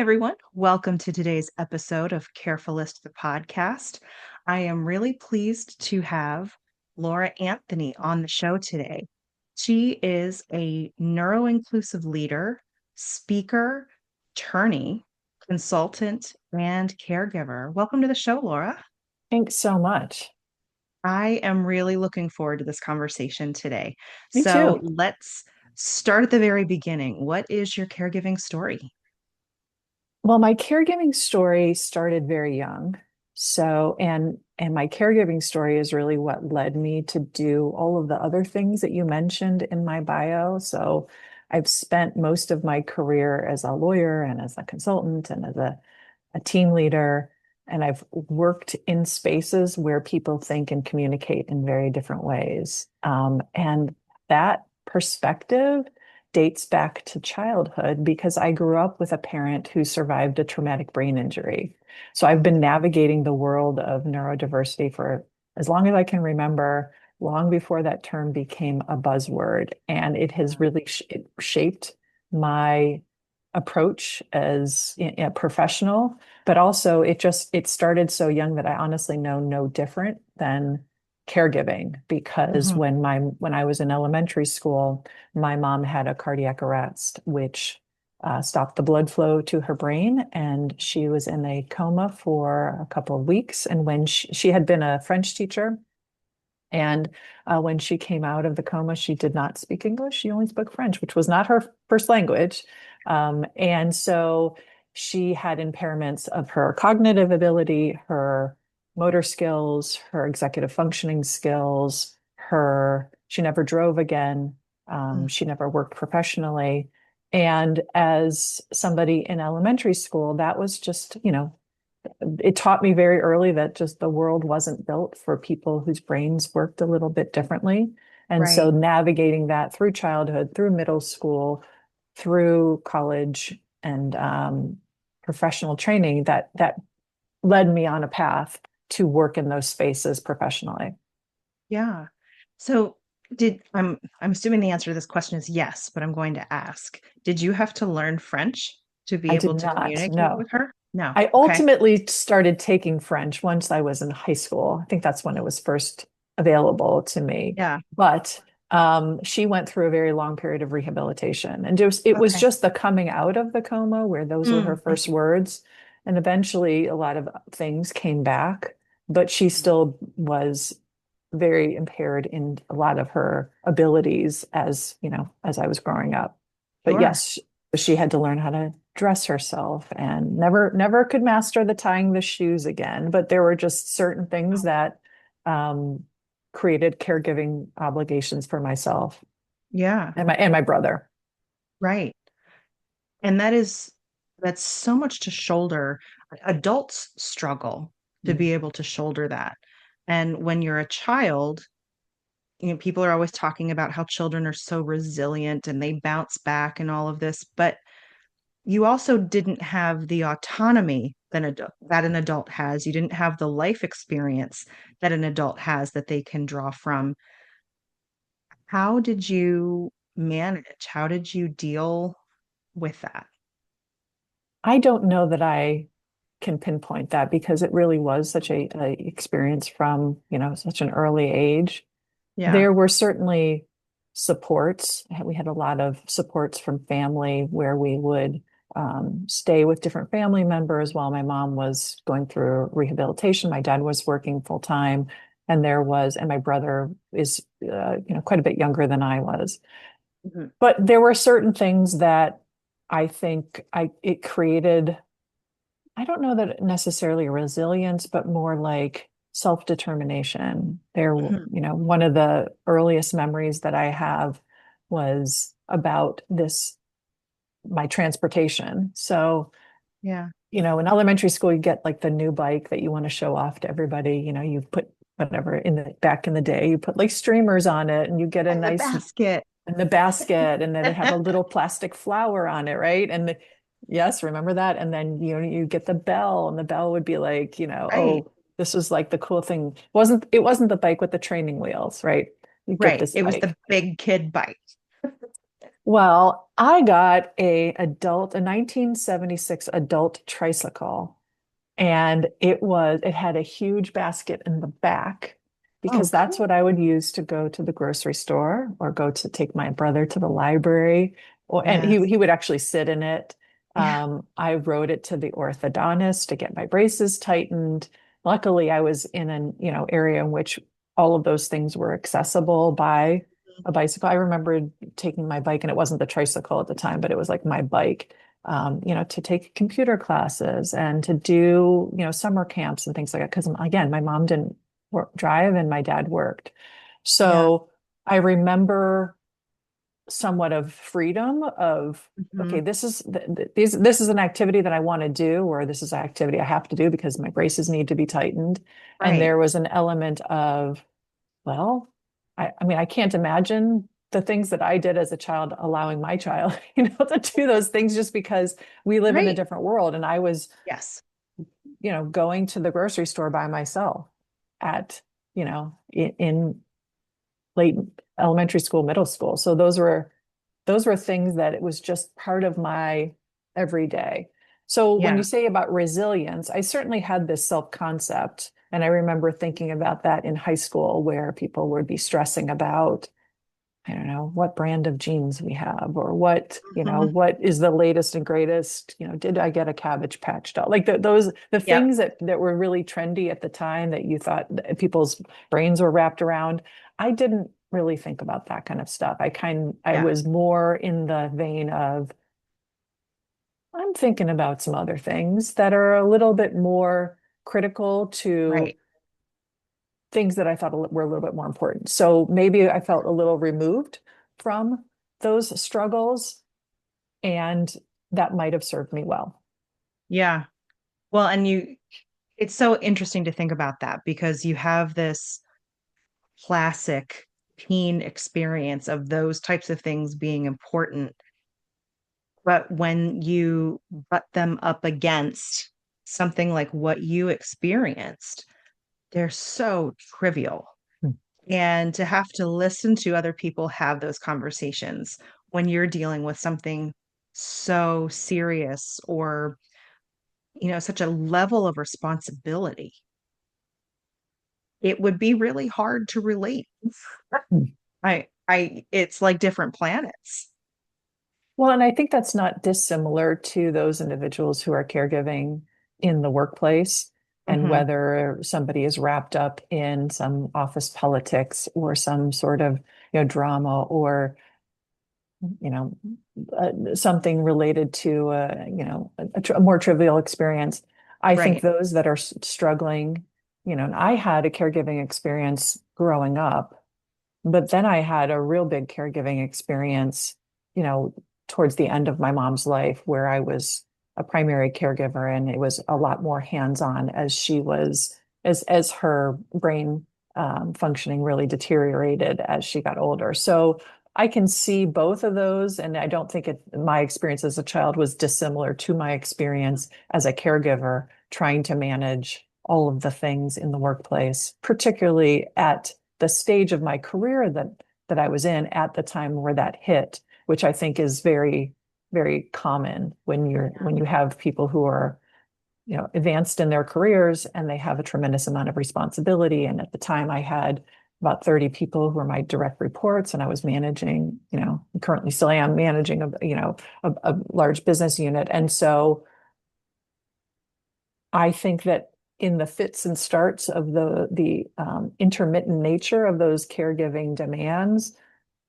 everyone. Welcome to today's episode of Carefulist, the podcast. I am really pleased to have Laura Anthony on the show today. She is a neuroinclusive leader, speaker, attorney, consultant, and caregiver. Welcome to the show, Laura. Thanks so much. I am really looking forward to this conversation today. Me So too. let's start at the very beginning. What is your caregiving story? Well, my caregiving story started very young. And my caregiving story is really what led me to do all of the other things that you mentioned in my bio. So I've spent most of my career as a lawyer and as a consultant and as a team leader. And I've worked in spaces where people think and communicate in very different ways. And that perspective dates back to childhood because I grew up with a parent who survived a traumatic brain injury. So I've been navigating the world of neurodiversity for as long as I can remember, long before that term became a buzzword. And it has really it shaped my approach as a professional, but also it started so young that I honestly know no different than caregiving because Mhm. when I was in elementary school, my mom had a cardiac arrest, which stopped the blood flow to her brain, and she was in a coma for a couple of weeks. And when she had been a French teacher, and when she came out of the coma, she did not speak English. She only spoke French, which was not her first language. And so she had impairments of her cognitive ability, her motor skills, her executive functioning skills, she never drove again. Mm. She never worked professionally. And as somebody in elementary school, that was just, it taught me very early that just the world wasn't built for people whose brains worked a little bit differently. And so Right. navigating that through childhood, through middle school, through college and professional training, that led me on a path to work in those spaces professionally. Yeah. So I'm assuming the answer to this question is yes, but I'm going to ask. Did you have to learn French to be I did able to not, communicate no. with her? No. I Okay. ultimately started taking French once I was in high school. I think that's when it was first available to me. Yeah. But she went through a very long period of rehabilitation. And it was Okay. just the coming out of the coma where those were her Mm, first words. And eventually a lot of things came back, but she still was very impaired in a lot of her abilities as I was growing up. But sure. yes, she had to learn how to dress herself and never could master the tying the shoes again. But there were just certain things that um, created caregiving obligations for myself Yeah. and my brother. Right. And that's so much to shoulder. Adults struggle to Mm. be able to shoulder that. And when you're a child, people are always talking about how children are so resilient and they bounce back and all of this, but you also didn't have the autonomy that an adult has. You didn't have the life experience that an adult has that they can draw from. How did you manage? How did you deal with that? I don't know that I can pinpoint that because it really was such a experience from, such an early age. Yeah. There were certainly supports. We had a lot of supports from family where we would stay with different family members while my mom was going through rehabilitation. My dad was working full time, and my brother is, quite a bit younger than I was. Mhm. But there were certain things that I think it created. I don't know that necessarily resilience, but more like self-determination. Mhm. One of the earliest memories that I have was about my transportation. So, Yeah. in elementary school, you get like the new bike that you want to show off to everybody. You put whatever back in the day, you put like streamers on it and you get a And the nice basket. in the basket, and then it had a little plastic flower on it, right? Yes, remember that? And then you get the bell, and the bell would be like, Right. oh, this was like the cool thing. It wasn't the bike with the training wheels, right? You get Right. this It was the bike. big kid bite. Well, I got a 1976 adult tricycle, and it had a huge basket in the back Oh, because that's what I would cool. use to go to the grocery store or go to take my brother to the library. And Yes. he would actually sit in it. Yeah. I rode it to the orthodontist to get my braces tightened. Luckily, I was in an, area in which all of those things were accessible by a bicycle. I remember taking my bike, and it wasn't the tricycle at the time, but it was like my bike, to take computer classes and to do, summer camps and things like that. Because again, my mom didn't drive and my dad worked. Yeah. So I remember somewhat of freedom of, okay, Hmm. this is an activity that I want to do, or this is an activity I have to do because my braces need to be tightened. And Right. there was an element of, well, I mean, I can't imagine the things that I did as a child, allowing my child, to do those things just because we live in a Right. different world. And I was, Yes. going to the grocery store by myself at, in late elementary school, middle school. So those were things that it was just part of my everyday. So when you Yeah. say about resilience, I certainly had this self-concept. And I remember thinking about that in high school where people would be stressing about, I don't know, what brand of jeans we have, or Hmm. what is the latest and greatest, did I get a Cabbage Patch doll? Like the Yep. things that were really trendy at the time that you thought that people's brains were wrapped around. I didn't really think about that kind of stuff. I Yeah. was more in the vein of, I'm thinking about some other things that are a little bit more critical to Right. things that I thought were a little bit more important. So maybe I felt a little removed from those struggles, and that might have served me well. Yeah. Well, and it's so interesting to think about that because you have this classic teen experience of those types of things being important. But when you butt them up against something like what you experienced, they're so trivial. Hmm. And to have to listen to other people have those conversations when you're dealing with something so serious or, such a level of responsibility, it would be really hard to relate. It's like different planets. Well, and I think that's not dissimilar to those individuals who are caregiving in the workplace, and Hmm. whether somebody is wrapped up in some office politics or some sort of, drama, or you know, something related to, a more trivial experience. I think Right. those that are struggling, and I had a caregiving experience growing up, but then I had a real big caregiving experience, you know, towards the end of my mom's life where I was a primary caregiver, and it was a lot more hands-on as as her brain functioning really deteriorated as she got older. So I can see both of those, and I don't think my experience as a child was dissimilar to my experience as a caregiver trying to manage all of the things in the workplace, particularly at the stage of my career that I was in at the time where that hit, which I think is very, very common when you have people who are, advanced in their careers and they have a tremendous amount of responsibility. And at the time I had about 30 people who were my direct reports, and I was managing, currently still am managing a large business unit. And so I think that in the fits and starts of the intermittent nature of those caregiving demands,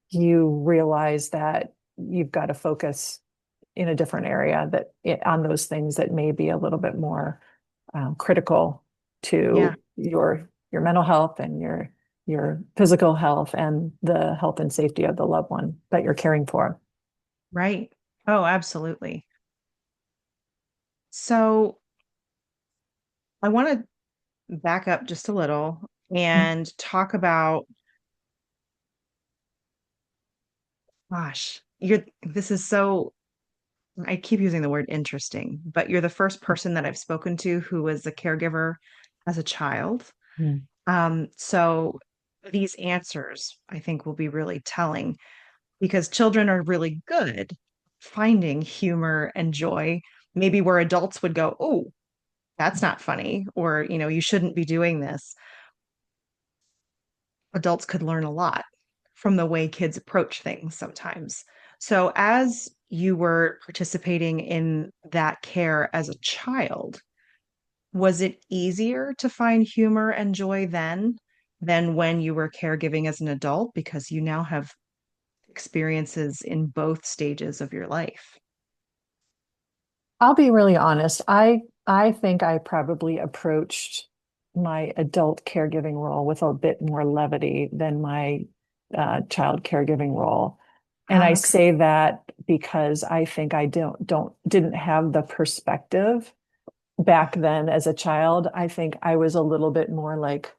you realize that you've got to focus in a different area on those things that may be a little bit more critical Yeah. to your mental health and your physical health and the health and safety of the loved one that you're caring for. Right. Oh, absolutely. So I want to back up just a little and talk about, gosh, this is so, I keep using the word interesting, but you're the first person that I've spoken to who was a caregiver as a child. So these answers, I think, will be really telling. because children are really good finding humor and joy, maybe where adults would go, oh, that's not funny, or, you shouldn't be doing this. Adults could learn a lot from the way kids approach things sometimes. So, as you were participating in that care as a child, was it easier to find humor and joy then than when you were caregiving as an adult? Because you now have experiences in both stages of your life. I'll be really honest. I think I probably approached my adult caregiving role with a bit more levity than my child caregiving role. And I Okay. say that because I think I didn't have the perspective back then as a child. I think I was a little bit more like,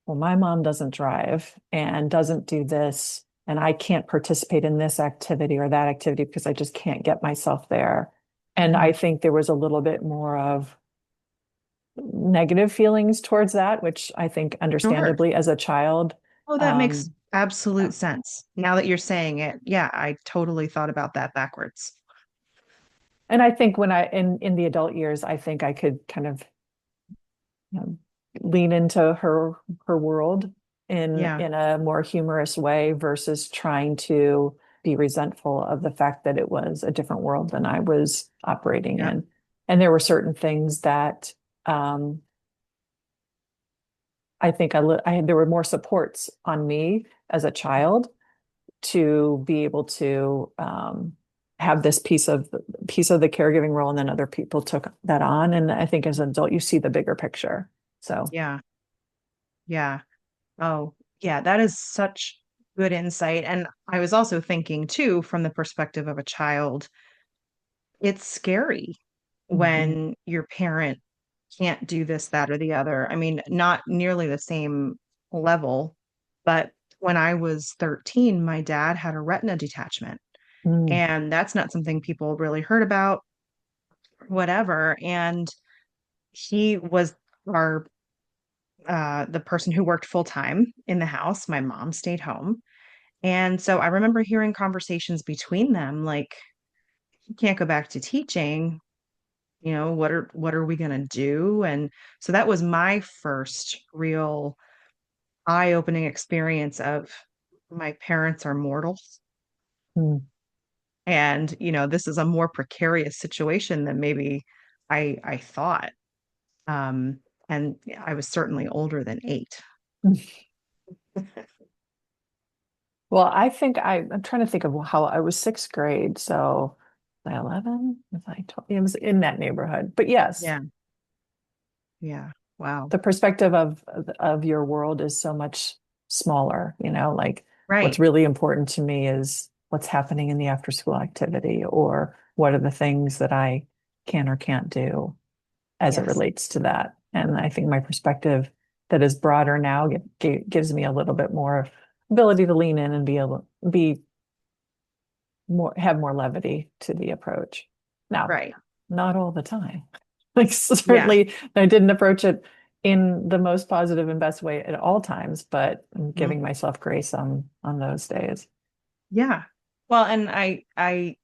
well, my mom doesn't drive and doesn't do this, and I can't participate in this activity or that activity because I just can't get myself there. And Mhm. I think there was a little bit more of negative feelings towards that, which I think Sure. understandably as a child. Oh, that makes Um, absolute sense. Now that you're saying it, yeah, I totally thought about that backwards. and I think when in the adult years, I think I could kind of you know, lean into her world Yeah, in a more humorous way versus trying to be resentful of the fact that it was a different world than I was operating yeah, in. And there were certain things that um, I think I had there were more supports on me as a child to be able to have this piece of the caregiving role, and then other people took that on. And I think as an adult, you see the bigger picture. So. yeah, yeah. Oh, yeah, that is such good insight. And I was also thinking too, from the perspective of a child, it's scary Mhm. when your parent can't do this, that, or the other. I mean, not nearly the same level, but when I was 13, my dad had a retina detachment. Mm, And that's not something people really heard about, whatever. And he was our the person who worked full time in the house. My mom stayed home. And so I remember hearing conversations between them like, you can't go back to teaching, what are we going to do? And so that was my first real eye-opening experience of my parents are mortal. mm. And, this is a more precarious situation than maybe I thought. Um, and I was certainly older than 8. Well, I'm trying to think of how I was sixth grade. So was I 11? Was I 12? It was in that neighborhood. But yes, Yeah. Yeah. Wow. the perspective of your world is so much smaller, like what's Right. really important to me is what's happening in the after school activity or what are the things that I can or can't do as it Yes. relates to that. And I think my perspective that is broader now gives me a little bit more ability to lean in and be more have more levity to the approach. Now, Right. not all the time. Like Yeah. certainly I didn't approach it in the most positive and best way at all times, but I'm Mhm. giving myself grace on those days. Yeah. Well, and I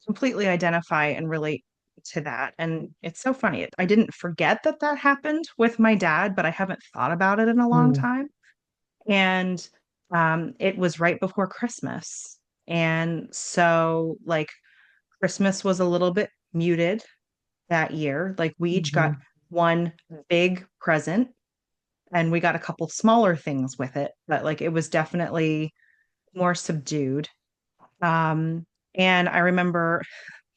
completely identify and relate to that. And it's so funny. I didn't forget that that happened with my dad, but I haven't thought about it in a long Mm, time. And it was right before Christmas. And so, like, Christmas was a little bit muted that year. Like, we each got mhm, one big present and we got a couple smaller things with it, but like, it was definitely more subdued. Um, and I remember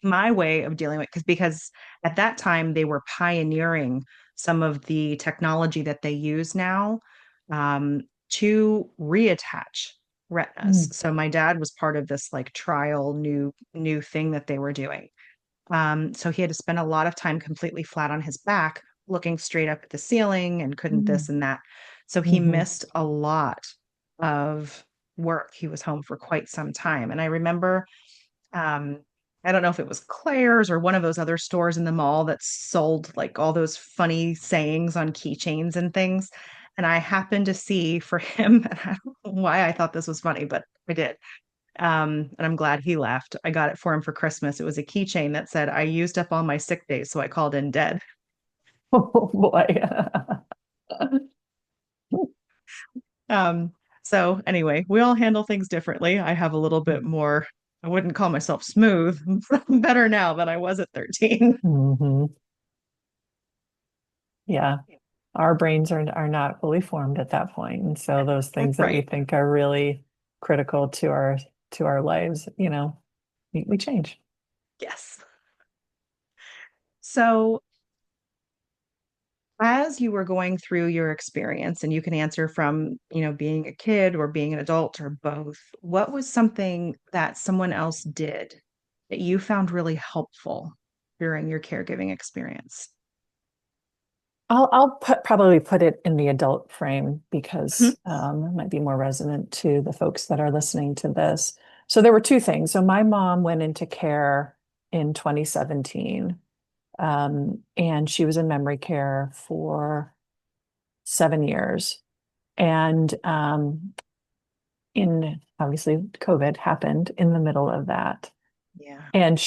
my way of dealing with because at that time they were pioneering some of the technology that they use now to reattach retinas. mm, So my dad was part of this like trial new thing that they were doing. So he had to spend a lot of time completely flat on his back, looking straight up at the ceiling and couldn't this mm, and that. So he mhm, missed a lot of work. He was home for quite some time. And I remember, um, I don't know if it was Claire's or one of those other stores in the mall that sold like all those funny sayings on keychains and things. And I happened to see for him, and I don't know why I thought this was funny, but I did. And I'm glad he left. I got it for him for Christmas. It was a keychain that said, I used up all my sick days, so I called in dead. Oh boy. Um, so anyway, we all handle things differently. I have a little bit more, I wouldn't call myself smooth, I'm better now than I was at 13. Hmm. Yeah. Our brains are not fully formed at that point. And so those things that we Right. think are really critical to our lives, we change. Yes. So as you were going through your experience, and you can answer from, being a kid or being an adult or both, what was something that someone else did that you found really helpful during your caregiving experience? Probably put it in the adult frame because Mhm. it might be more resonant to the folks that are listening to this. So there were two things. So my mom went into care in 2017, and she was in memory care for 7 years. And in obviously COVID happened in the middle of that. Yeah. And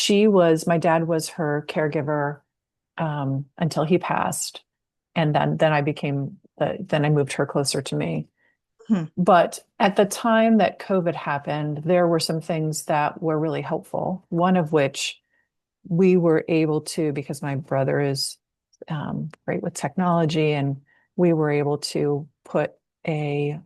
my dad was her caregiver until he passed. And then then I moved her closer to me. Mhm. But at the time that COVID happened, there were some things that were really helpful. One of which we were able to, because my brother is great with technology, and we were able to put a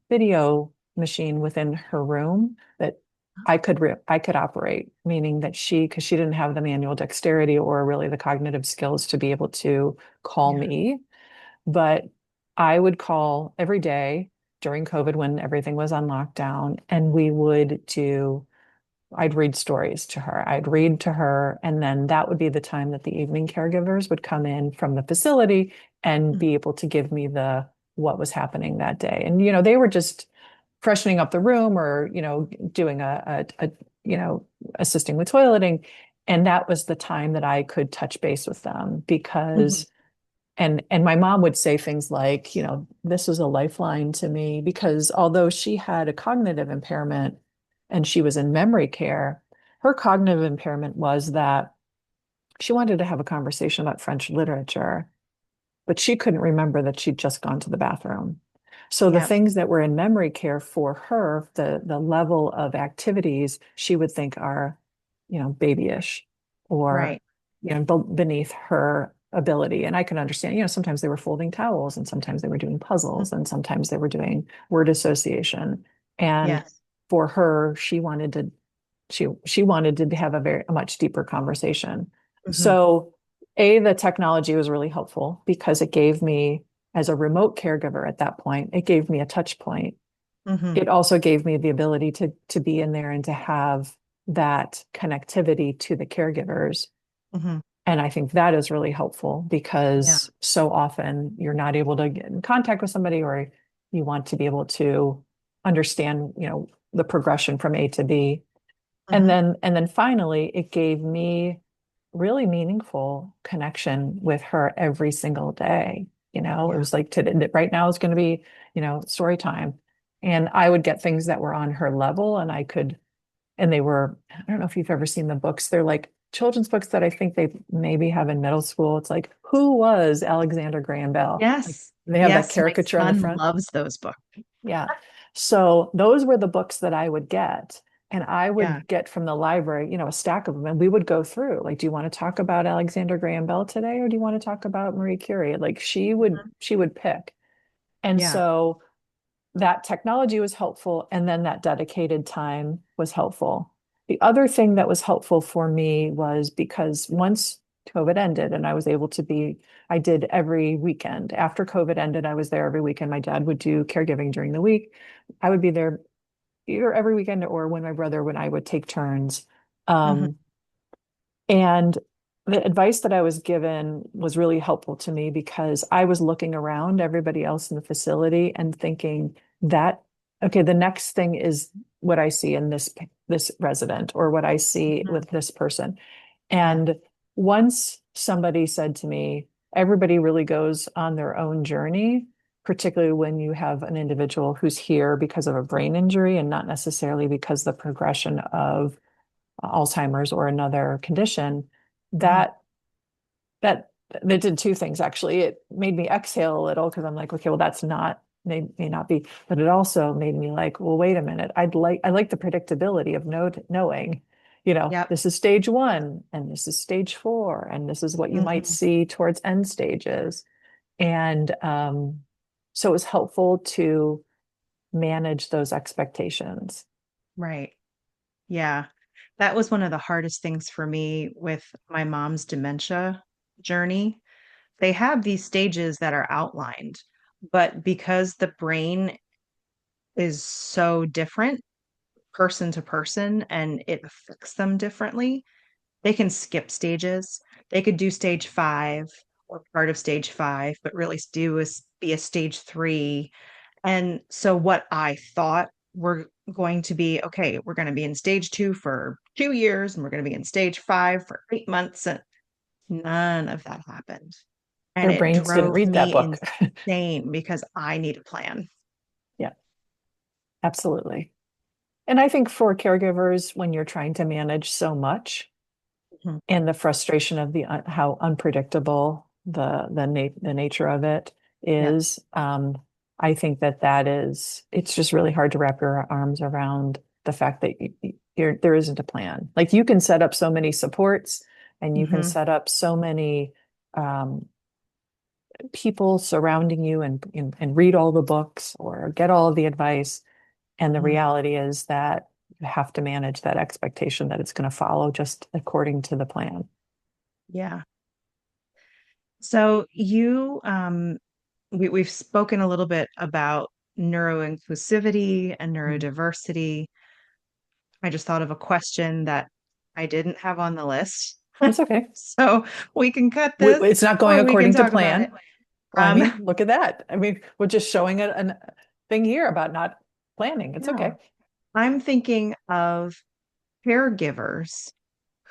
video machine within her room that I could operate, meaning that because she didn't have the manual dexterity or really the cognitive skills to be able to call Yeah. me, but I would call every day during COVID when everything was on lockdown, and I'd read stories to her. I'd read to her, and then that would be the time that the evening caregivers would come in from the facility and Mhm. be able to give me the what was happening that day. And they were just freshening up the room or doing a assisting with toileting, and that was the time that I could touch base with them Mhm. because and my mom would say things like, this was a lifeline to me because although she had a cognitive impairment and she was in memory care, her cognitive impairment was that she wanted to have a conversation about French literature, but she couldn't remember that she'd just gone to the bathroom. So the Yeah. things that were in memory care for her, the level of activities she would think are, babyish or, Right. beneath her ability. And I can understand, sometimes they were folding towels and sometimes they were doing Mhm. puzzles and sometimes they were doing word association. And Yes. for her, she wanted to have a much deeper conversation. Hmm. So the technology was really helpful because it gave me, as a remote caregiver at that point, it gave me a touch point. Hmm. It also gave me the ability to be in there and to have that connectivity to the caregivers. Hmm. And I think that is really helpful Yeah. because so often you're not able to get in contact with somebody, or you want to be able to understand, the progression from A to B. And Hmm. then finally, it gave me really meaningful connection with her every single day. It Yeah. was like today, right now is going to be, story time. And I would get things that were on her level, and they were, I don't know if you've ever seen the books. They're like children's books that I think they maybe have in middle school. It's like, who was Alexander Graham Bell? Like Yes. they have that Yes. My caricature on the son front. loves those books. Yeah. So those were the books that I would get. And I Yeah. would get from the library, a stack of them, and we would go through. Like, do you want to talk about Alexander Graham Bell today, or do you want to talk about Marie Curie? Like Mhm. she would pick. And Yeah. so that technology was helpful, and then that dedicated time was helpful. The other thing that was helpful for me was because once COVID ended and I did every weekend. After COVID ended, I was there every weekend. My dad would do caregiving during the week. I would be there either every weekend or when I would take turns. Hmm. Um, and the advice that I was given was really helpful to me because I was looking around everybody else in the facility and thinking that, okay, the next thing is what I see in this resident or what I see Hmm. with this person. Yeah. And once somebody said to me, everybody really goes on their own journey, particularly when you have an individual who's here because of a brain injury and not necessarily because the progression of Alzheimer's or another condition, Mhm. that that that did two things actually. It made me exhale a little because I'm like, okay, well, that's not may not be, but it also made me like, well, wait a minute. I like the predictability of knowing, Yep. this is stage one and this is stage four, and this is what you might Hmm. see towards end stages. And so it was helpful to manage those expectations. Right. Yeah. That was one of the hardest things for me with my mom's dementia journey. They have these stages that are outlined, but because the brain is so different person to person and it affects them differently, they can skip stages. They could do stage five or part of stage five, but really be a stage three. And so what I thought we're going to be, okay, we're going to be in stage two for 2 years and we're going to be in stage five for 8 months. And none of that happened. And Their it brains didn't drove read that me book. insane because I need a plan. Yeah, absolutely. And I think for caregivers, when you're trying to manage so much Mhm. and the frustration of the how unpredictable the nature of it Yep. is, I think it's just really hard to wrap your arms around the fact that there isn't a plan. Like you can set up so many supports and you can Hmm. set up so many um, people surrounding you and read all the books or get all of the advice. And the Hmm. reality is that you have to manage that expectation that it's going to follow just according to the plan. Yeah. So we've spoken a little bit about neuroinclusivity and Mhm. neurodiversity. I just thought of a question that I didn't have on the list. It's okay. So we can cut this It's not going or we can according to talk about it. plan. Well, I Um, mean, look at that. I mean, we're just showing a thing here about not planning. It's yeah, okay. I'm thinking of caregivers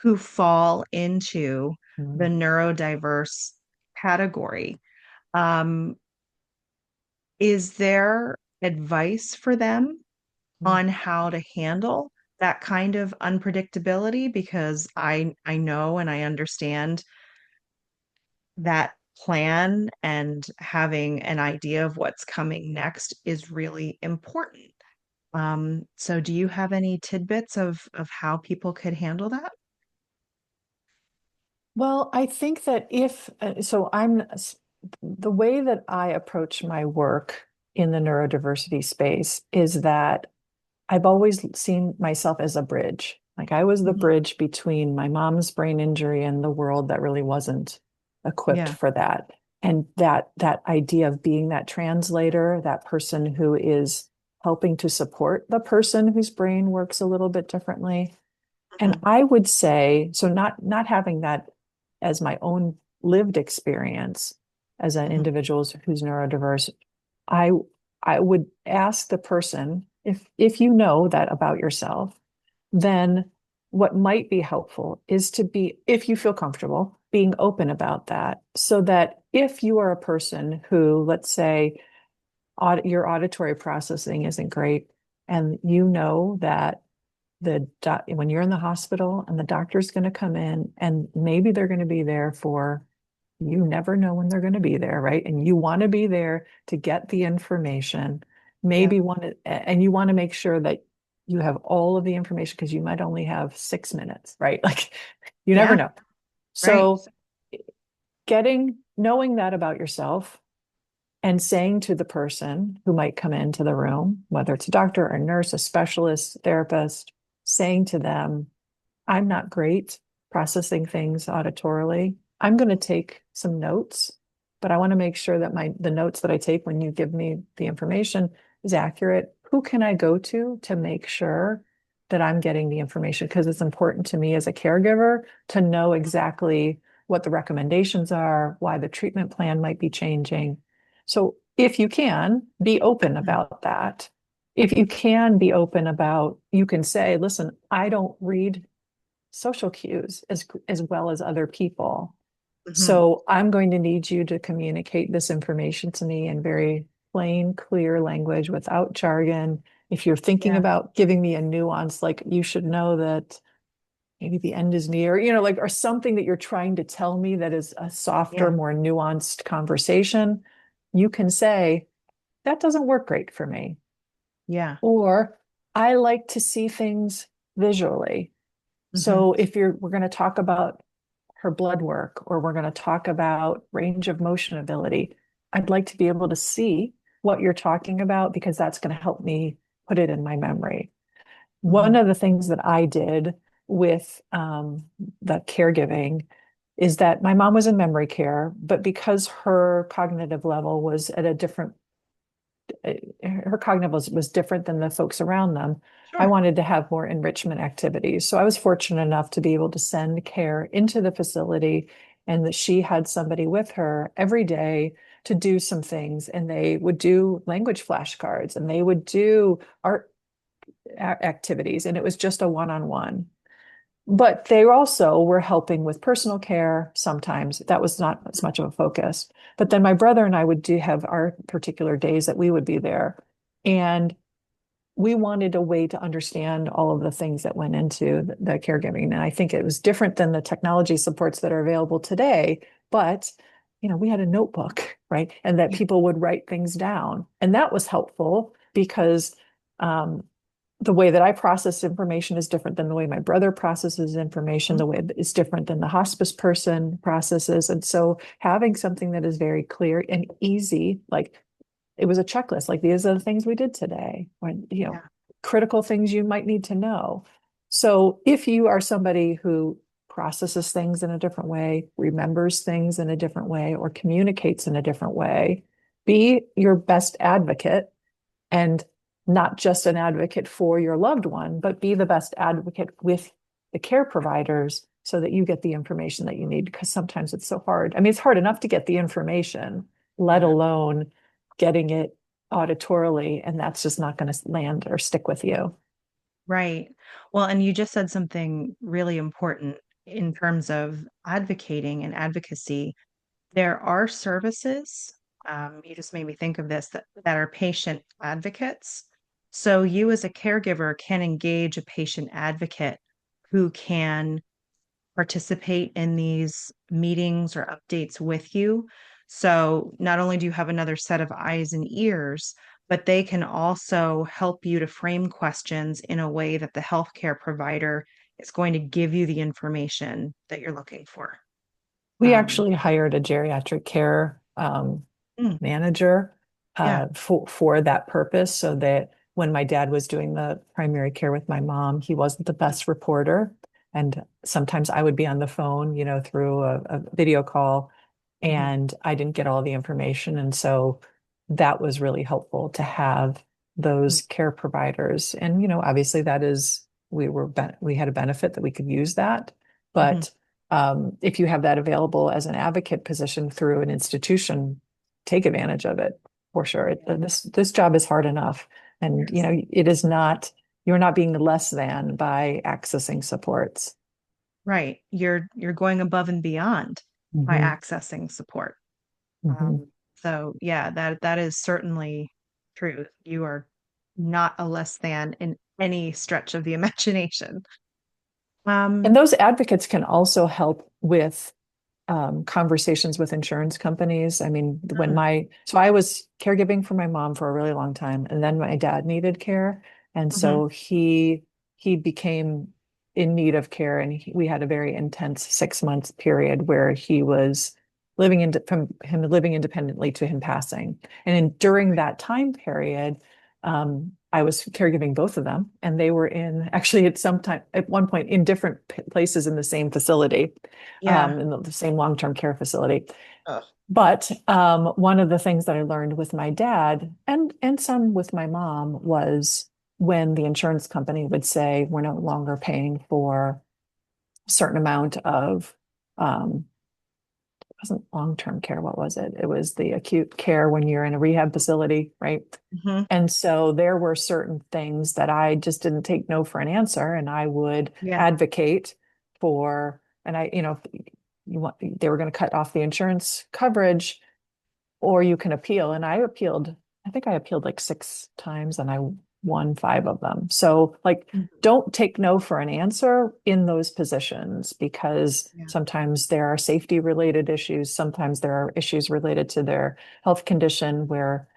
who fall into the Mm. neurodiverse category. Um, is there advice for them Mm. on how to handle that kind of unpredictability? Because I know and I understand that plan and having an idea of what's coming next is really important. So do you have any tidbits of how people could handle that? Well, I think that if so, I'm the way that I approach my work in the neurodiversity space is that I've always seen myself as a bridge. Like I was the Mhm. bridge between my mom's brain injury and the world that really wasn't equipped Yeah, for that. And that idea of being that translator, that person who is helping to support the person whose brain works a little bit differently. And mhm, I would say, so not having that as my own lived experience as an mhm, individual who's neurodiverse, I I would ask the person if you know that about yourself, then what might be helpful is to be, if you feel comfortable, being open about that, so that if you are a person who, let's say, your auditory processing isn't great, and you know that when you're in the hospital and the doctor's going to come in and maybe they're going to be there for, you never know when they're going to be there, right? And you want to be there to get the information, yeah, maybe want to, and you want to make sure that you have all of the information because you might only have 6 minutes, right? Like you never yeah, know. right. So knowing that about yourself and saying to the person who might come into the room, whether it's a doctor, a nurse, a specialist, therapist, saying to them, I'm not great processing things auditorily. I'm going to take some notes, but I want to make sure that the notes that I take when you give me the information is accurate. Who can I go to make sure that I'm getting the information? Because it's important to me as a caregiver to know exactly what the recommendations are, why the treatment plan might be changing. So if you can be open Mhm, about that, if you can be open about, you can say, listen, I don't read social cues as well as other people. mhm, So I'm going to need you to communicate this information to me in very plain, clear language without jargon. If you're thinking Yeah. about giving me a nuance, like you should know that maybe the end is near, like, or something that you're trying to tell me that is a softer, Yeah. more nuanced conversation, you can say, that doesn't work great for me. Yeah. Or I like to see things visually. Hmm. So if we're going to talk about her blood work or we're going to talk about range of motion ability, I'd like to be able to see what you're talking about because that's going to help me put it in my memory. One Hmm. of the things that I did with the caregiving is that my mom was in memory care, but because her cognitive level was at a different her cognitive was different than the folks around them. I Sure. wanted to have more enrichment activities. So I was fortunate enough to be able to send care into the facility and that she had somebody with her every day to do some things. And they would do language flashcards and they would do art activities. And it was just a one-on-one. But they also were helping with personal care sometimes. That was not as much of a focus. But then my brother and I would do have our particular days that we would be there. And we wanted a way to understand all of the things that went into the caregiving. And I think it was different than the technology supports that are available today. But, we had a notebook, right? And that Yeah. people would write things down. And that was helpful because um, the way that I process information is different than the way my brother processes information, Mhm. the way it's different than the hospice person processes. And so having something that is very clear and easy, like it was a checklist, like these are the things we did today, when, Yeah. critical things you might need to know. So if you are somebody who processes things in a different way, remembers things in a different way, or communicates in a different way, be your best advocate and not just an advocate for your loved one, but be the best advocate with the care providers so that you get the information that you need. Because sometimes it's so hard. I mean, it's hard enough to get the information, let Yeah. alone getting it auditorily, and that's just not going to land or stick with you. Right. Well, and you just said something really important in terms of advocating and advocacy. There are services, you just made me think of this, that are patient advocates. So you as a caregiver can engage a patient advocate who can participate in these meetings or updates with you. So not only do you have another set of eyes and ears, but they can also help you to frame questions in a way that the healthcare provider is going to give you the information that you're looking for. We Um, actually hired a geriatric care mm, manager yeah. for that purpose, so that when my dad was doing the primary care with my mom, he wasn't the best reporter. And sometimes I would be on the phone, through a video call, Mhm. and I didn't get all the information. And so that was really helpful to have Mm. those care providers. And, obviously that is, we had a benefit that we could use that. Mhm. But if you have that available as an advocate position through an institution, take advantage of it for sure. Yeah. This job is hard enough, and Yes. it is not. You're not being less than by accessing supports. Right. You're going above and beyond by Hmm. accessing support. Hmm. So yeah, that is certainly true. You are not a less than in any stretch of the imagination. And Um, those advocates can also help with conversations with insurance companies. I mean, mm, so I was caregiving for my mom for a really long time, and then my dad needed care. And mhm, so he became in need of care, and we had a very intense 6 month period where he was from him living independently to him passing. During that time period, I was caregiving both of them, and they were in actually at one point in different places in the same facility, yeah. in the same long-term care facility. Ugh. But one of the things that I learned with my dad and some with my mom was when the insurance company would say, we're no longer paying for a certain amount of, it wasn't long-term care. What was it? It was the acute care when you're in a rehab facility, right? Mhm. And so there were certain things that I just didn't take no for an answer, and I would Yeah. advocate for, and they were going to cut off the insurance coverage, or you can appeal. And I appealed I think I appealed like 6 times and I won 5 of them. So, like, Mhm. don't take no for an answer in those positions because Yeah. sometimes there are safety related issues. Sometimes there are issues related to their health condition where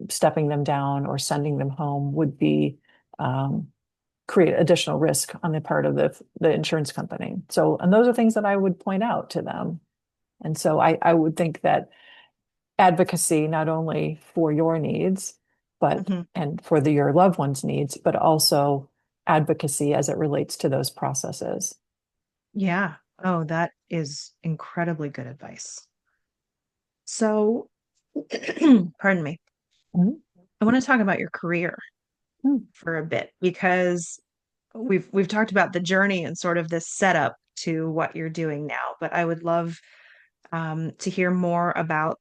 stepping them down or sending them home would be um, create additional risk on the part of the insurance company. So, and those are things that I would point out to them. And so I would think that advocacy not only for your needs, but Mhm. and for your loved ones' needs, but also advocacy as it relates to those processes. Yeah. Oh, that is incredibly good advice. So, pardon me. Mhm. I want to talk about your career Mm. for a bit because we've talked about the journey and sort of this setup to what you're doing now, but I would love to hear more about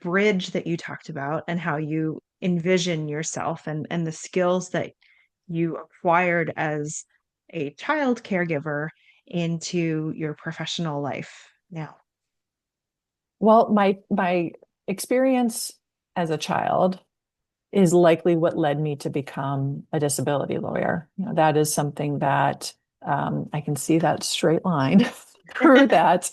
bridge that you talked about and how you envision yourself and the skills that you acquired as a child caregiver into your professional life now. Well, my experience as a child is likely what led me to become a disability lawyer. You know, that is something that I can see that straight line through that.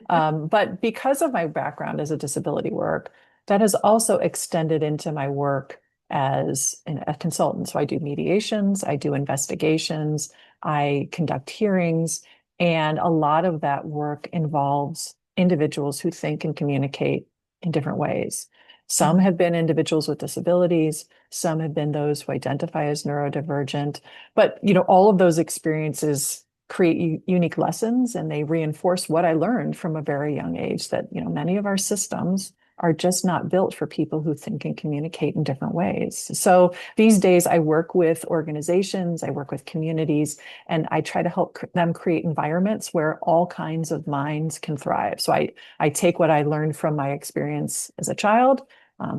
But because of my background as a disability work, that has also extended into my work as a consultant. So I do mediations, I do investigations, I conduct hearings, and a lot of that work involves individuals who think and communicate in different ways. Some Mhm. have been individuals with disabilities, some have been those who identify as neurodivergent, but all of those experiences create unique lessons and they reinforce what I learned from a very young age that, many of our systems are just not built for people who think and communicate in different ways. So these days I work with organizations, I work with communities, and I try to help them create environments where all kinds of minds can thrive. So I take what I learned from my experience as a child,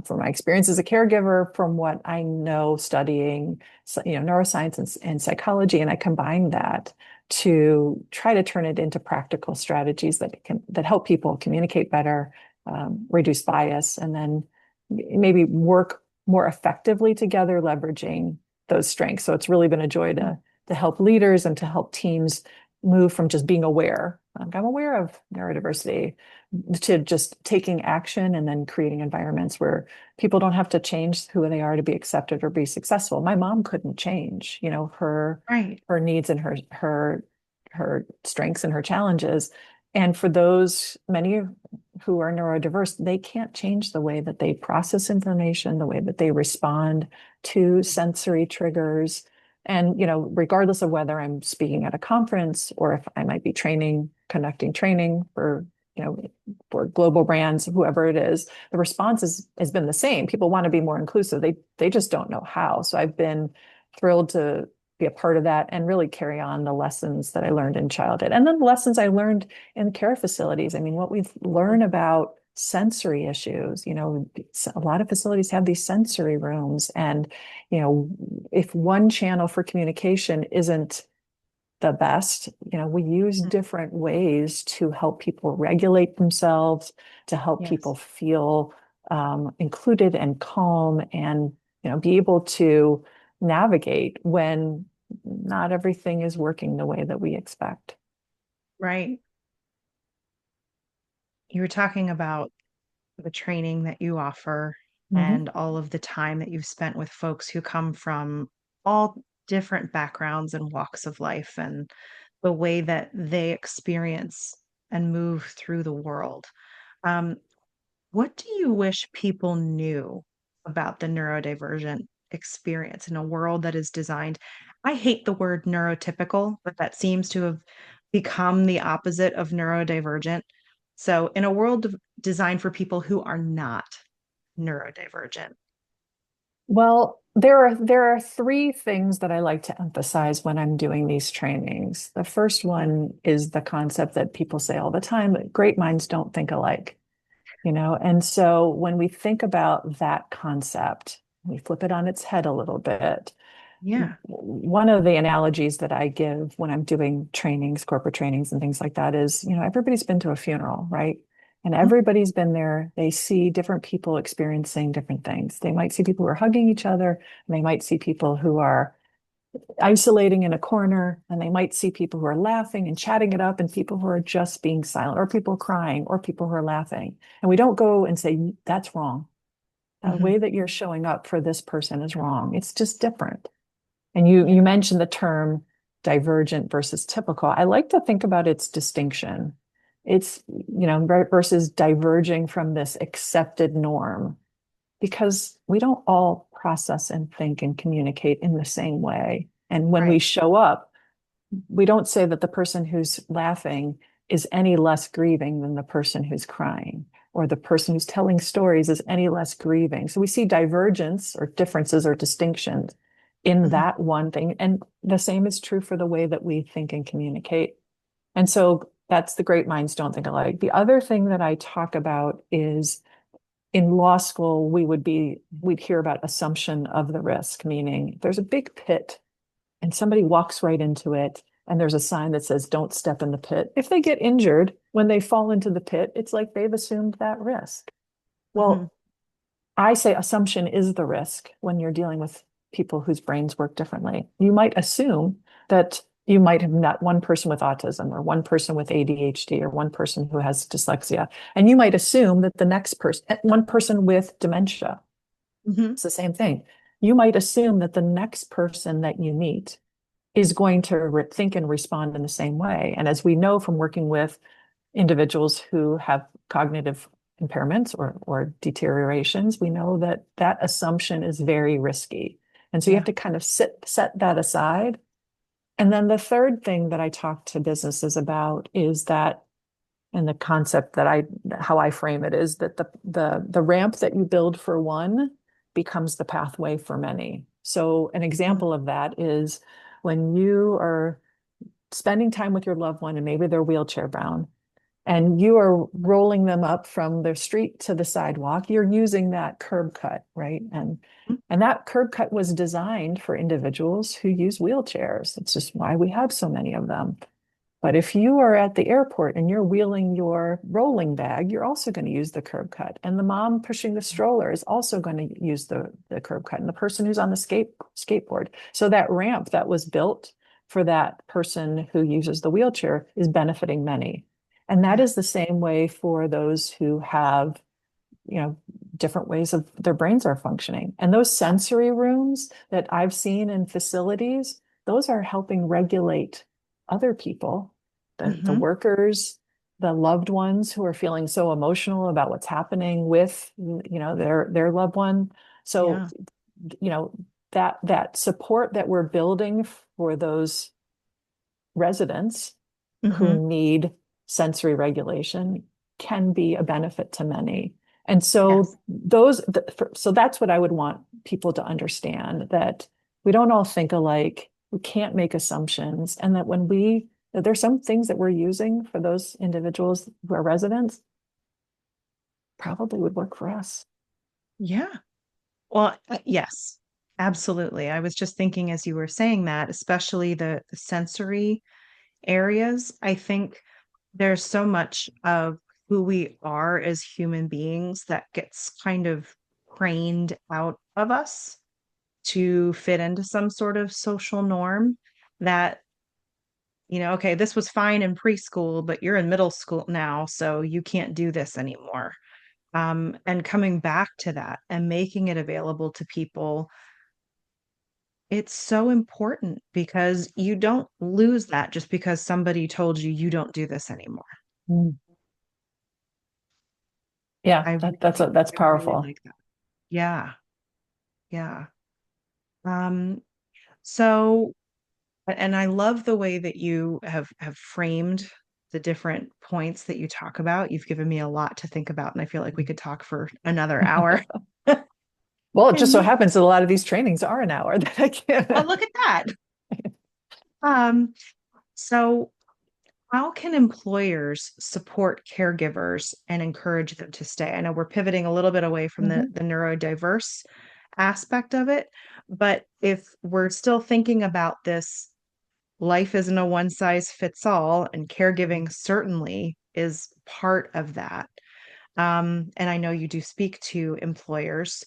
from my experience as a caregiver, from what I know studying, neuroscience and psychology, and I combine that to try to turn it into practical strategies that help people communicate better, reduce bias, and then maybe work more effectively together, leveraging those strengths. So it's really been a joy to help leaders and to help teams move from just being aware. I'm aware of neurodiversity to just taking action and then creating environments where people don't have to change who they are to be accepted or be successful. My mom couldn't change, Right. her needs and her strengths and her challenges. And for those many who are neurodiverse, they can't change the way that they process information, the way that they respond to sensory triggers. And, regardless of whether I'm speaking at a conference or if I might be conducting training you know, for global brands, whoever it is, the response has been the same. People want to be more inclusive. They just don't know how. So I've been thrilled to be a part of that and really carry on the lessons that I learned in childhood. And then the lessons I learned in care facilities. I mean, what we've learned about sensory issues, a lot of facilities have these sensory rooms. And, if one channel for communication isn't the best. We use Mhm. different ways to help people regulate themselves, to help people Yes. feel included and calm, and be able to navigate when not everything is working the way that we expect. Right. You were talking about the training that you offer Mhm. and all of the time that you've spent with folks who come from all different backgrounds and walks of life and the way that they experience and move through the world. Um, what do you wish people knew about the neurodivergent experience in a world that is designed? I hate the word neurotypical, but that seems to have become the opposite of neurodivergent. So, in a world designed for people who are not neurodivergent. Well, there are 3 things that I like to emphasize when I'm doing these trainings. The first Mhm. one is the concept that people say all the time, that great minds don't think alike. And so when we think about that concept, we flip it on its head a little bit. Yeah. One of the analogies that I give when I'm doing trainings, corporate trainings and things like that is, everybody's been to a funeral, right? And Mhm. everybody's been there. They see different people experiencing different things. They might see people who are hugging each other, and they might see people who are isolating in a corner, and they might see people who are laughing and chatting it up, and people who are just being silent, or people crying, or people who are laughing. And we don't go and say, that's wrong. The Mhm. way that you're showing up for this person is wrong. It's just different. And you Yeah. mentioned the term divergent versus typical. I like to think about its distinction. It's, versus diverging from this accepted norm, because we don't all process and think and communicate in the same way. And when we Right. show up, we don't say that the person who's laughing is any less grieving than the person who's crying, or the person who's telling stories is any less grieving. So we see divergence or differences or distinctions in Mhm. that one thing. And the same is true for the way that we think and communicate. And so that's the great minds don't think alike. The other thing that I talk about is in law school, we'd hear about assumption of the risk, meaning there's a big pit and somebody walks right into it, and there's a sign that says, don't step in the pit. If they get injured when they fall into the pit, it's like they've assumed that risk. Mhm. Well, I say assumption is the risk when you're dealing with people whose brains work differently. You might assume that you might have met one person with autism, or one person with ADHD, or one person who has dyslexia. And you might assume that the next person, one person with dementia, Mhm. it's the same thing. You might assume that the next person that you meet is going to think and respond in the same way. And as we know from working with individuals who have cognitive impairments or deteriorations, we know that that assumption is very risky. And so you have Yeah. to kind of set that aside. And then the third thing that I talk to businesses about is that, and the concept that how I frame it is that the ramp that you build for one becomes the pathway for many. So an Mhm. example of that is when you are spending time with your loved one and maybe they're wheelchair bound, and you are rolling them up from the street to the sidewalk, you're using that curb cut, right? And that curb cut was designed for individuals who use wheelchairs. It's just why we have so many of them. But if you are at the airport and you're wheeling your rolling bag, you're also going to use the curb cut. And the mom pushing the stroller is also going to use the curb cut. And the person who's on the skateboard. So that ramp that was built for that person who uses the wheelchair is benefiting many. And that Yeah. is the same way for those who have, you know, different ways of their brains are functioning. And those sensory rooms that I've seen in facilities, those are helping regulate other people, the Mhm. workers, the loved ones who are feeling so emotional about what's happening with, their loved one. So, Yeah. you know, that support that we're building for those residents Mhm. who need sensory regulation can be a benefit to many. And so Yes. so that's what I would want people to understand, that we don't all think alike. We can't make assumptions. And that there's some things that we're using for those individuals who are residents probably would work for us. Yeah. Well, yes, absolutely. I was just thinking as you were saying that, especially the sensory areas, I think there's so much of who we are as human beings that gets kind of trained out of us to fit into some sort of social norm that, okay, this was fine in preschool, but you're in middle school now, so you can't do this anymore. And coming back to that and making it available to people, it's so important because you don't lose that just because somebody told you you don't do this anymore. Mm. Yeah, I that's really powerful. like that. Yeah, yeah. Um, so, and I love the way that you have framed the different points that you talk about. You've given me a lot to think about, and I feel like we could talk for another hour. Well, it just so And happens that a lot of these trainings are an hour that I oh, can. look at that. Um, so how can employers support caregivers and encourage them to stay? I know we're pivoting a little bit away from the, Mhm. the neurodiverse aspect of it, but if we're still thinking about this, life isn't a one size fits all, and caregiving certainly is part of that. And I know you do speak to employers.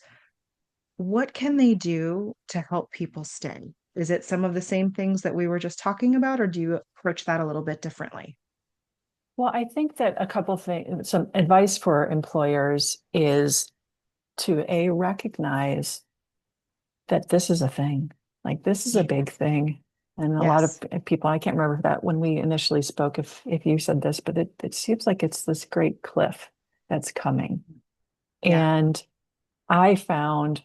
What can they do to help people stay? Is it some of the same things that we were just talking about, or do you approach that a little bit differently? Well, I think that a couple things, some advice for employers is to recognize that this is a thing. Like this is a big thing. And a lot of Yes. people, I can't remember that when we initially spoke, if you said this, but it seems like it's this great cliff that's coming. Yeah. And I found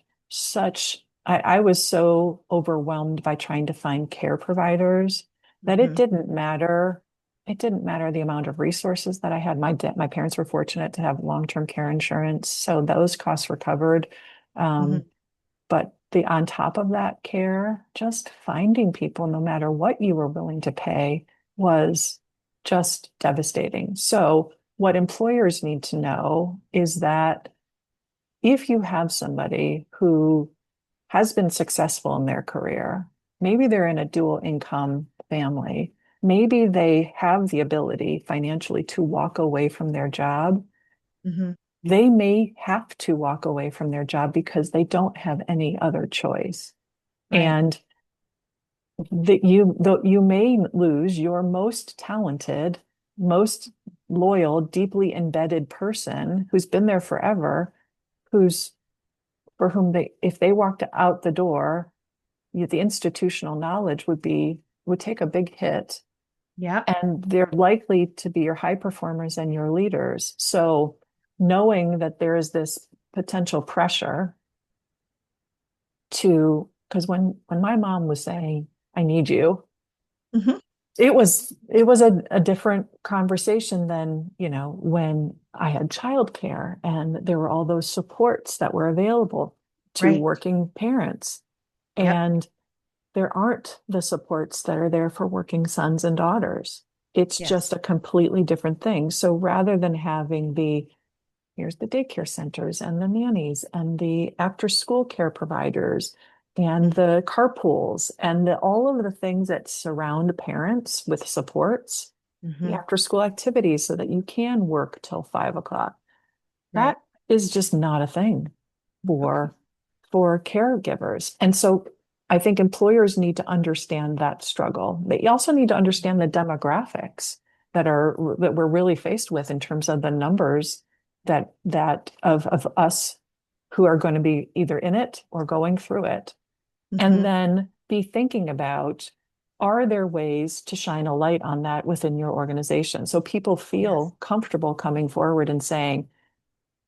I was so overwhelmed by trying to find care providers that it Hmm. didn't matter. It didn't matter the amount of resources that I had. My parents were fortunate to have long-term care insurance, so those costs were covered. Hmm. Um, but the on top of that care, just finding people, no matter what you were willing to pay, was just devastating. So what employers need to know is that if you have somebody who has been successful in their career, maybe they're in a dual income family, maybe they have the ability financially to walk away from their job, Hmm. they may have to walk away from their job because they don't have any other choice. Right. And you may lose your most talented, most loyal, deeply embedded person who's been there forever, who's for whom they, if they walked out the door, the institutional knowledge would take a big hit, Yeah. and they're likely to be your high performers and your leaders. So knowing that there is this potential pressure to, because when my mom was saying, I need you, Hmm. it was a different conversation than, when I had childcare and there were all those supports that were available to Right. working parents. Yep. And there aren't the supports that are there for working sons and daughters. It's just Yes. a completely different thing. So rather than having here's the daycare centers and the nannies and the after school care providers and Hmm. the carpools and all of the things that surround parents with supports, the Hmm. after school activities so that you can work till 5 o'clock. Right. That is just not a thing Okay. for caregivers. And so I think employers need to understand that struggle. They also need to understand the demographics that we're really faced with in terms of the numbers of us who are going to be either in it or going through it. And Hmm. then be thinking about, are there ways to shine a light on that within your organization so people Yes. feel comfortable coming forward and saying,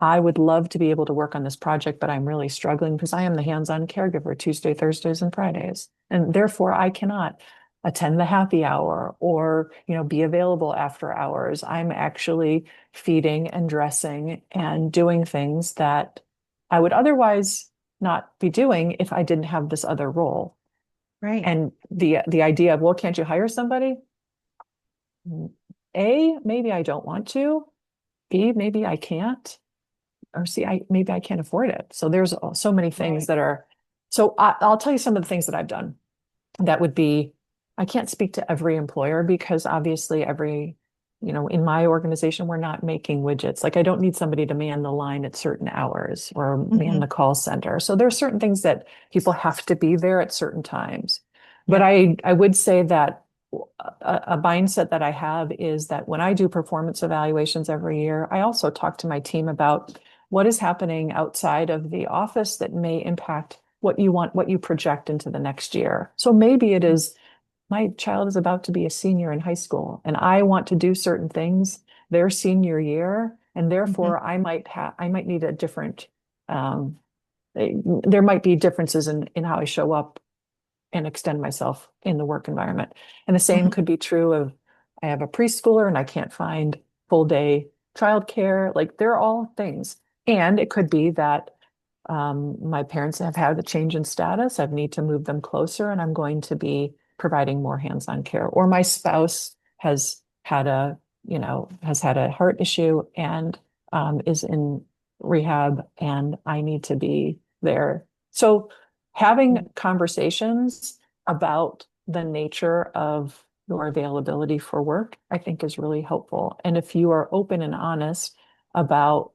I would love to be able to work on this project, but I'm really struggling because I am the hands-on caregiver Tuesday, Thursdays, and Fridays. And therefore I cannot attend the happy hour or, be available after hours. I'm actually feeding and dressing and doing things that I would otherwise not be doing if I didn't have this other role. Right. And the idea of, well, can't you hire somebody? A, maybe I don't want to. B, maybe I can't. Or C, maybe I can't afford it. So there's so many things Right. that are. So I'll tell you some of the things that I've done. That would be, I can't speak to every employer because obviously in my organization, we're not making widgets. Like I don't need somebody to man the line at certain hours or man Hmm. the call center. So there are certain things that people have to be there at certain times. But Yep. I would say that a mindset that I have is that when I do performance evaluations every year, I also talk to my team about what is happening outside of the office that may impact what you project into the next year. So maybe it is my child is about to be a senior in high school and I want to do certain things their senior year, and Hmm. therefore I might need a different um, there might be differences in how I show up and extend myself in the work environment. And the same Hmm. could be true of I have a preschooler and I can't find full day childcare. Like they're all things. And it could be that my parents have had a change in status. I need to move them closer and I'm going to be providing more hands-on care. Or my spouse has had a heart issue and is in rehab and I need to be there. So having conversations about the nature of your availability for work, I think is really helpful. And if you are open and honest about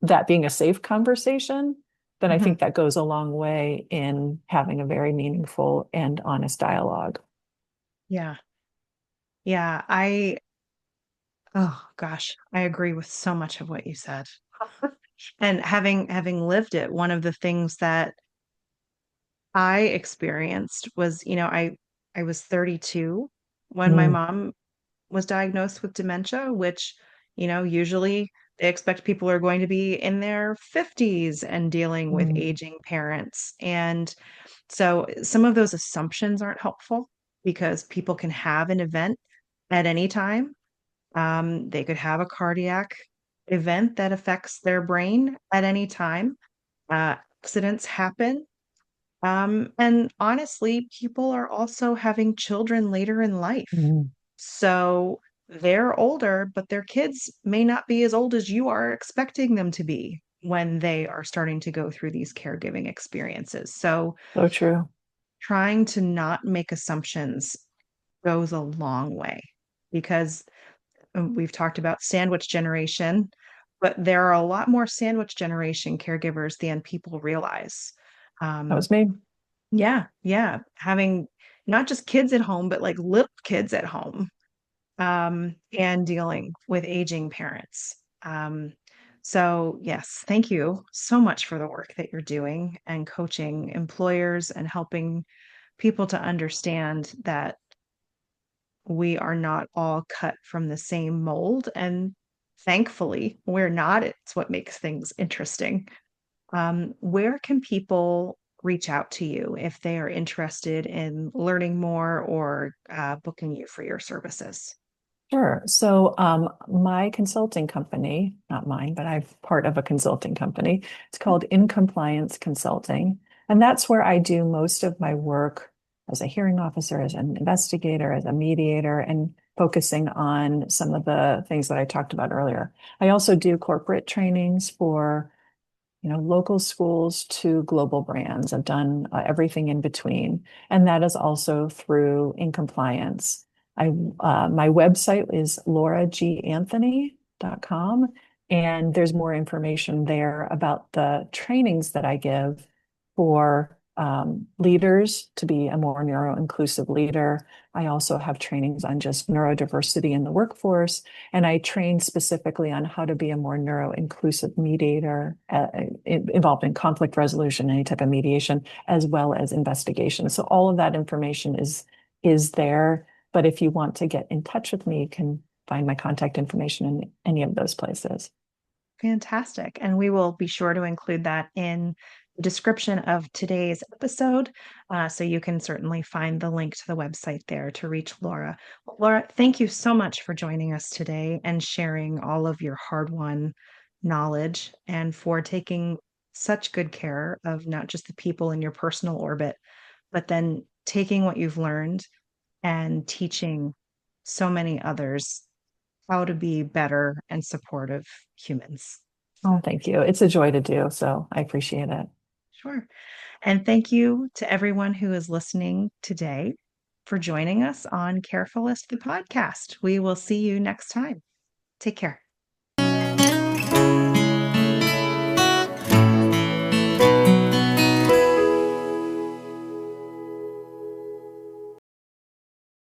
that being a safe conversation, then I Mhm. think that goes a long way in having a very meaningful and honest dialogue. Yeah. Yeah. Oh gosh, I agree with so much of what you said. And having lived it, one of the things that I experienced was, I was 32 when my Mm, mom was diagnosed with dementia, which, usually they expect people are going to be in their 50s and dealing with mm, aging parents. And so some of those assumptions aren't helpful because people can have an event at any time. They could have a cardiac event that affects their brain at any time. Accidents happen. And honestly, people are also having children later in life. mm. So they're older, but their kids may not be as old as you are expecting them to be when they are starting to go through these caregiving experiences. So So true. trying to not make assumptions goes a long way because we've talked about sandwich generation, but there are a lot more sandwich generation caregivers than people realize. That Um, was me. yeah, yeah, having not just kids at home, but like little kids at home, and dealing with aging parents. So, yes, thank you so much for the work that you're doing and coaching employers and helping people to understand that we are not all cut from the same mold. And thankfully, we're not. It's what makes things interesting. Where can people reach out to you if they are interested in learning more or booking you for your services? Sure. So, my consulting company, not mine, but I'm part of a consulting company. It's called In Compliance Consulting. And that's where I do most of my work as a hearing officer, as an investigator, as a mediator, and focusing on some of the things that I talked about earlier. I also do corporate trainings for local schools to global brands. I've done everything in between, and that is also through In Compliance. My website is lauraganthony.com, and there's more information there about the trainings that I give for leaders to be a more neuro-inclusive leader. I also have trainings on just neurodiversity in the workforce, and I train specifically on how to be a more neuro-inclusive mediator involved in conflict resolution, any type of mediation, as well as investigation. So all of that information is there. But if you want to get in touch with me, you can find my contact information in any of those places. Fantastic. And we will be sure to include that in the description of today's episode. So you can certainly find the link to the website there to reach Laura. Well, Laura, thank you so much for joining us today and sharing all of your hard won knowledge and for taking such good care of not just the people in your personal orbit, but then taking what you've learned and teaching so many others how to be better and supportive humans. So, Oh, thank you. It's a joy to do, so I appreciate it. sure. And thank you to everyone who is listening today for joining us on Carefulist, the podcast. We will see you next time. Take care.